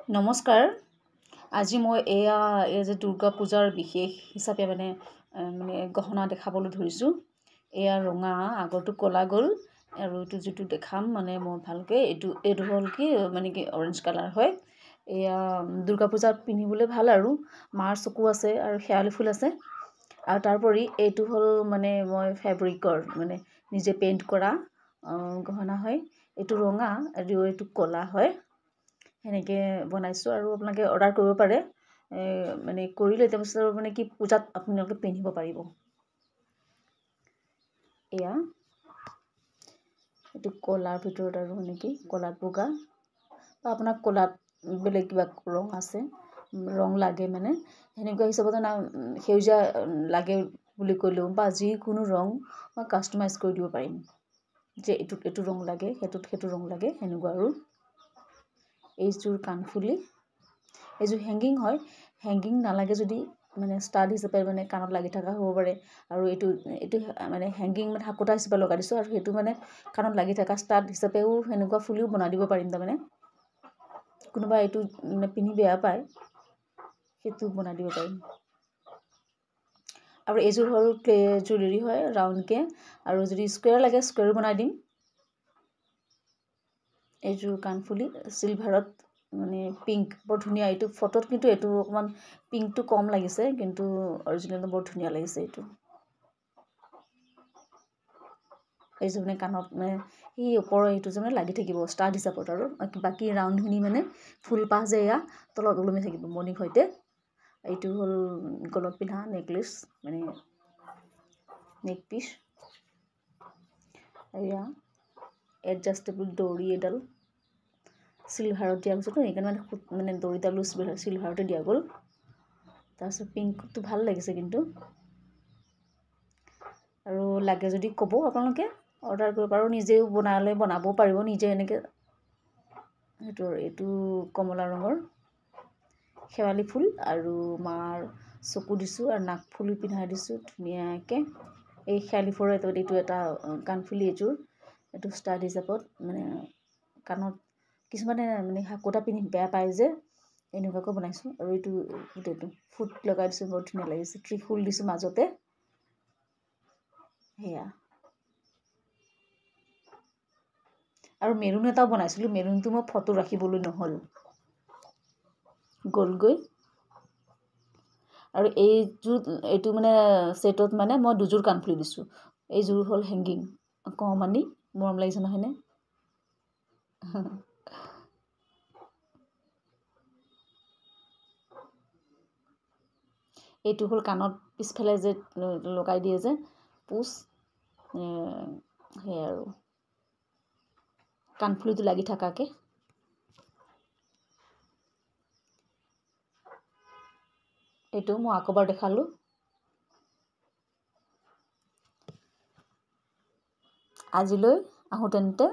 নমস্কাৰ। আজি মই এই যে দুৰ্গা পূজাৰ বিশেষ হিচাপে মানে গহনা দেখাবলৈ ধৰিছোঁ। এয়া ৰঙা, আগৰটো ক'লা গ'ল আৰু এইটো যিটো দেখাম মানে মই ভালকৈ এইটো হ'ল কি অৰেঞ্জ কালাৰ হয়। এয়া দুৰ্গা পূজাত পিন্ধিবলৈ ভাল আৰু মাৰ চকু আছে আৰু শেৱালি ফুল আছে। আৰু তাৰোপৰি এইটো হ'ল মই ফেব্ৰিকৰ নিজে পেইণ্ট কৰা গহনা হয়। এইটো ৰঙা আৰু এইটো ক'লা হয়। সেনেকৈ বনাইছোঁ আৰু আপোনালোকে অৰ্ডাৰ কৰিব পাৰে। কৰিলে তাৰপিছত কি পূজাত আপোনালোকে পিন্ধিব পাৰিব। এয়া এইটো ক'লাৰ ভিতৰত আৰু ক'লাত বগা বা আপোনাক ক'লাত বেলেগ কিবা ৰং আছে, ৰং লাগে সেনেকুৱা হিচাপত সেউজীয়া লাগে বুলি ক'লেও বা যিকোনো ৰং মই কাষ্টমাইজ কৰি দিব পাৰিম। যে এইটো ৰং লাগে, সেইটো ৰং লাগে সেনেকুৱা আৰু। এইযোৰ কাণফুলি, এইযোৰ হেংগিং হয়। হেংগিং নালাগে যদি ষ্টাড হিচাপে কাণত লাগি থকা হ'ব পাৰে। আৰু এইটো হেংগিং হাকোটা হিচাপে লগাই দিছোঁ আৰু সেইটো কাণত লাগি থকা ষ্টাড হিচাপেও সেনেকুৱা ফুলিও বনাই দিব পাৰিম। কোনোবা এইটো পিন্ধি বেয়া পায়, সেইটো বনাই দিব পাৰিম। আৰু এইযোৰ হ'ল ক্লে জুৱেলাৰী হয়, ৰাউণ্ডকৈ। আৰু যদি স্কুৱেৰ লাগে স্কুৱেৰো বনাই দিম। এইযোৰ কাণফুলি চিলভাৰত পিংক, বৰ ধুনীয়া। এইটো ফটোত কিন্তু এইটো অকণমান পিংকটো কম লাগিছে, কিন্তু অৰিজিনেলটো বৰ ধুনীয়া লাগিছে। এইযোৰ কাণত সেই ওপৰৰ এইটো লাগি থাকিব ষ্টাড হিচাপত, আৰু বাকী ৰাউণ্ডখিনি ফুলপাহ যে এয়া তলত ওলমি থাকিব মণিৰ সৈতে। এইটো হ'ল গলত পিন্ধা নেকলেছ, নেক পিচ। এয়া এডজাষ্টেবল দৰি এডাল চিলভাৰত দিয়া হৈছেতো, সেইকাৰণে দৰিডালো চিলভাৰতে দিয়া গ'ল। তাৰপিছত পিংকটো ভাল লাগিছে কিন্তু। আৰু লাগে যদি ক'ব, আপোনালোকে অৰ্ডাৰ কৰিব পাৰোঁ। নিজেও বনাবও পাৰিব নিজে এনেকৈ। এইটো কমলা ৰঙৰ শেৱালি ফুল আৰু মাৰ চকু দিছোঁ আৰু নাক ফুলি পিন্ধাই দিছোঁ ধুনীয়াকৈ। এই শেৱালি ফুলৰ এইটো এটা কাণফুলি। এইটো ষ্টাড হিচাপত কাণত কিছুমানে হাকোটা পিন্ধি বেয়া পায় যে, এনেকুৱাকৈ বনাইছোঁ। আৰু এইটো ফুট লগাই দিছোঁ, বৰ ধুনীয়া লাগিছে। ত্ৰিশূল দিছোঁ মাজতে। সেয়া আৰু মেৰুণ এটাও বনাইছিলোঁ, মেৰুণটো মই ফটো ৰাখিবলৈ নহ'ল, গ'লগৈ। আৰু এইটো ছেটত মই দুযোৰ কাণফুলি দিছোঁ। এইযোৰ হ'ল হেংগিং, অকণমানি মৰম লাগিছে নহয়নে? এইটো হ'ল কাণত পিছফালে যে লগাই দিয়ে যে পুচ, সেয়াই আৰু কাণফুলিটো লাগি থকাকৈ। এইটো মই আকৌবাৰ দেখালোঁ। আজিলৈ আহোঁ তেন্তে।